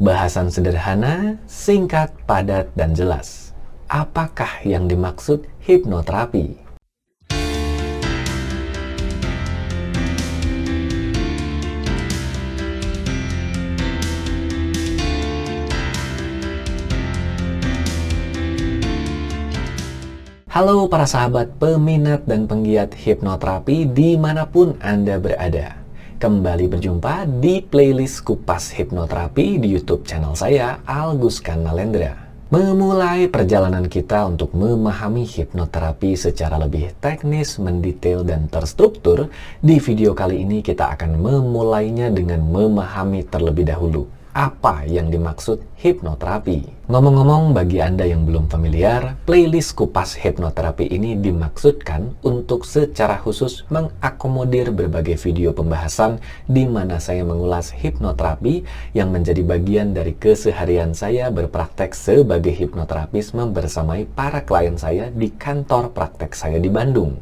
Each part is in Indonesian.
Bahasan sederhana, singkat, padat, dan jelas. Apakah yang dimaksud hipnoterapi? Halo para sahabat peminat dan penggiat hipnoterapi dimanapun Anda berada. Kembali berjumpa di playlist Kupas Hipnoterapi di YouTube channel saya, Alguskan Nalendra. Memulai perjalanan kita untuk memahami hipnoterapi secara lebih teknis, mendetail, dan terstruktur, di video kali ini kita akan memulainya dengan memahami terlebih dahulu apa yang dimaksud hipnoterapi. Ngomong-ngomong, bagi Anda yang belum familiar, playlist Kupas Hipnoterapi ini dimaksudkan untuk secara khusus mengakomodir berbagai video pembahasan di mana saya mengulas hipnoterapi yang menjadi bagian dari keseharian saya berpraktek sebagai hipnoterapis membersamai para klien saya di kantor praktek saya di Bandung.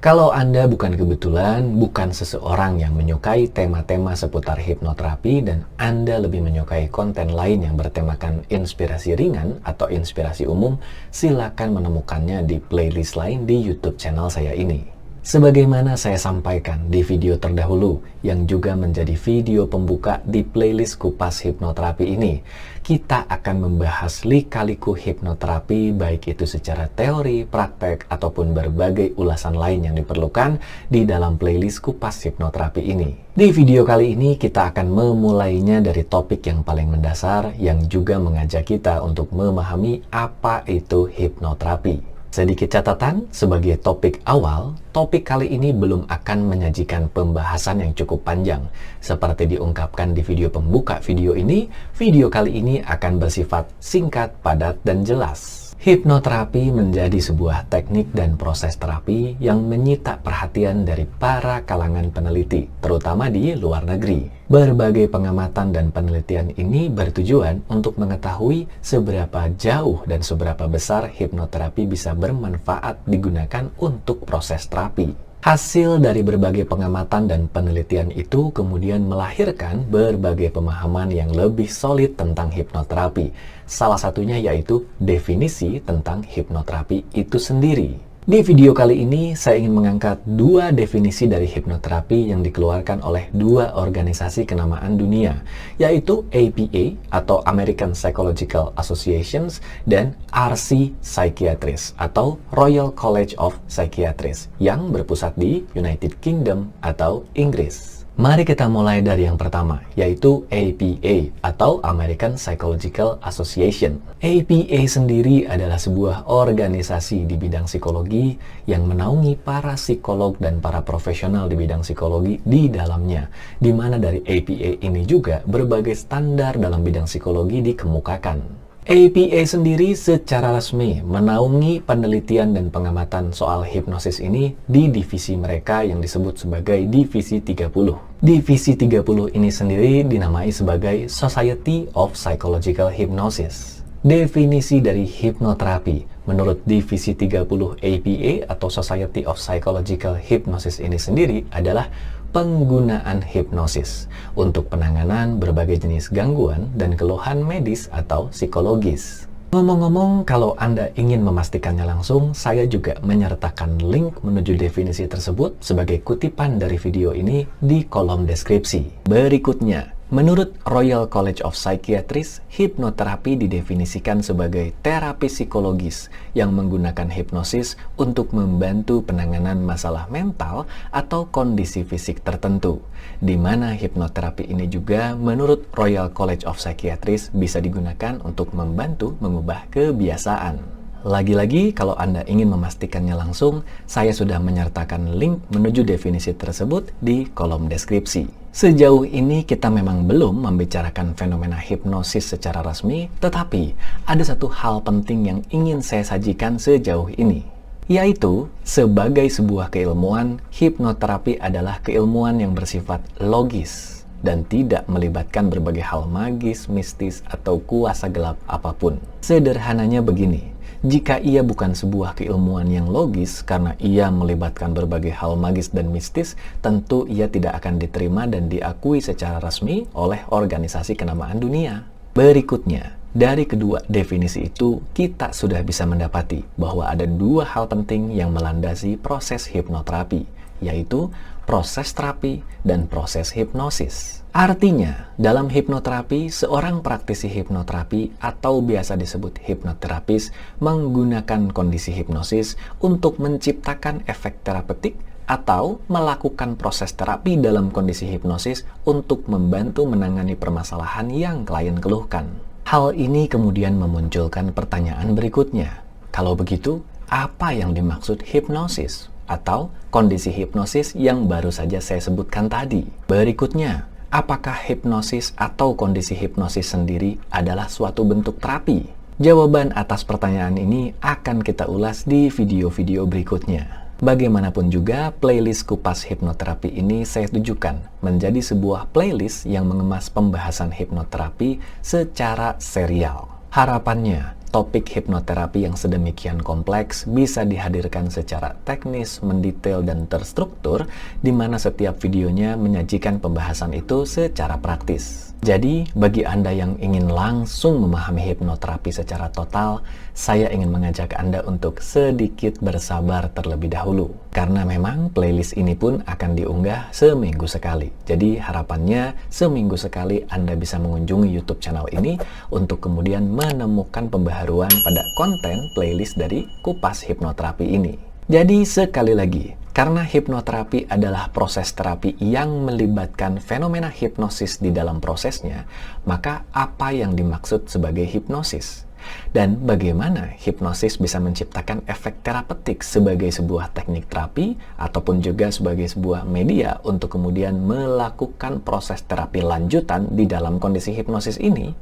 Kalau Anda bukan kebetulan, bukan seseorang yang menyukai tema-tema seputar hipnoterapi dan Anda lebih menyukai konten lain yang bertemakan inspirasi ringan atau inspirasi umum, silakan menemukannya di playlist lain di YouTube channel saya ini. Sebagaimana saya sampaikan di video terdahulu, yang juga menjadi video pembuka di playlist Kupas Hipnoterapi ini, kita akan membahas lika-liku hipnoterapi, baik itu secara teori, praktek, ataupun berbagai ulasan lain yang diperlukan di dalam playlist Kupas Hipnoterapi ini. Di video kali ini, kita akan memulainya dari topik yang paling mendasar, yang juga mengajak kita untuk memahami apa itu hipnoterapi. Sedikit catatan, sebagai topik awal, topik kali ini belum akan menyajikan pembahasan yang cukup panjang. Seperti diungkapkan di video pembuka video ini, video kali ini akan bersifat singkat, padat, dan jelas. Hipnoterapi menjadi sebuah teknik dan proses terapi yang menyita perhatian dari para kalangan peneliti, terutama di luar negeri. Berbagai pengamatan dan penelitian ini bertujuan untuk mengetahui seberapa jauh dan seberapa besar hipnoterapi bisa bermanfaat digunakan untuk proses terapi. Hasil dari berbagai pengamatan dan penelitian itu kemudian melahirkan berbagai pemahaman yang lebih solid tentang hipnoterapi. Salah satunya yaitu definisi tentang hipnoterapi itu sendiri. Di video kali ini, saya ingin mengangkat dua definisi dari hipnoterapi yang dikeluarkan oleh dua organisasi kenamaan dunia, yaitu APA atau American Psychological Associations dan RC Psychiatrists atau Royal College of Psychiatrists yang berpusat di United Kingdom atau Inggris. Mari kita mulai dari yang pertama, yaitu APA atau American Psychological Association. APA sendiri adalah sebuah organisasi di bidang psikologi yang menaungi para psikolog dan para profesional di bidang psikologi di dalamnya, di mana dari APA ini juga berbagai standar dalam bidang psikologi dikemukakan. APA sendiri secara resmi menaungi penelitian dan pengamatan soal hipnosis ini di divisi mereka yang disebut sebagai Divisi 30. Divisi 30 ini sendiri dinamai sebagai Society of Psychological Hypnosis. Definisi dari hipnoterapi menurut Divisi 30 APA atau Society of Psychological Hypnosis ini sendiri adalah penggunaan hipnosis untuk penanganan berbagai jenis gangguan dan keluhan medis atau psikologis. Ngomong-ngomong, kalau Anda ingin memastikannya langsung, saya juga menyertakan link menuju definisi tersebut sebagai kutipan dari video ini di kolom deskripsi. Berikutnya, menurut Royal College of Psychiatrists, hipnoterapi didefinisikan sebagai terapi psikologis yang menggunakan hipnosis untuk membantu penanganan masalah mental atau kondisi fisik tertentu, di mana hipnoterapi ini juga menurut Royal College of Psychiatrists bisa digunakan untuk membantu mengubah kebiasaan. Lagi-lagi, kalau Anda ingin memastikannya langsung, saya sudah menyertakan link menuju definisi tersebut di kolom deskripsi. Sejauh ini kita memang belum membicarakan fenomena hipnosis secara resmi, tetapi ada satu hal penting yang ingin saya sajikan sejauh ini, yaitu sebagai sebuah keilmuan, hipnoterapi adalah keilmuan yang bersifat logis dan tidak melibatkan berbagai hal magis, mistis, atau kuasa gelap apapun. Sederhananya begini, jika ia bukan sebuah keilmuan yang logis karena ia melibatkan berbagai hal magis dan mistis, tentu ia tidak akan diterima dan diakui secara resmi oleh organisasi kenamaan dunia. Berikutnya, dari kedua definisi itu, kita sudah bisa mendapati bahwa ada dua hal penting yang melandasi proses hipnoterapi, yaitu proses terapi dan proses hipnosis. Artinya, dalam hipnoterapi, seorang praktisi hipnoterapi atau biasa disebut hipnoterapis menggunakan kondisi hipnosis untuk menciptakan efek terapeutik atau melakukan proses terapi dalam kondisi hipnosis untuk membantu menangani permasalahan yang klien keluhkan. Hal ini kemudian memunculkan pertanyaan berikutnya. Kalau begitu, apa yang dimaksud hipnosis atau kondisi hipnosis yang baru saja saya sebutkan tadi? Berikutnya, apakah hipnosis atau kondisi hipnosis sendiri adalah suatu bentuk terapi? Jawaban atas pertanyaan ini akan kita ulas di video-video berikutnya. Bagaimanapun juga, playlist kupas hipnoterapi ini saya tujukan menjadi sebuah playlist yang mengemas pembahasan hipnoterapi secara serial. Harapannya, topik hipnoterapi yang sedemikian kompleks bisa dihadirkan secara teknis, mendetail, dan terstruktur, di mana setiap videonya menyajikan pembahasan itu secara praktis. Jadi, bagi Anda yang ingin langsung memahami hipnoterapi secara total, saya ingin mengajak Anda untuk sedikit bersabar terlebih dahulu. Karena memang playlist ini pun akan diunggah seminggu sekali. Jadi, harapannya seminggu sekali Anda bisa mengunjungi YouTube channel ini untuk kemudian menemukan pembaharuan pada konten playlist dari Kupas Hipnoterapi ini. Jadi, sekali lagi, karena hipnoterapi adalah proses terapi yang melibatkan fenomena hipnosis di dalam prosesnya, maka apa yang dimaksud sebagai hipnosis? Dan bagaimana hipnosis bisa menciptakan efek terapeutik sebagai sebuah teknik terapi ataupun juga sebagai sebuah media untuk kemudian melakukan proses terapi lanjutan di dalam kondisi hipnosis ini?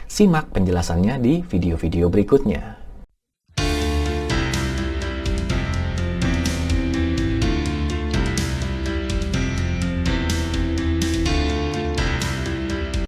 Simak penjelasannya di video-video berikutnya.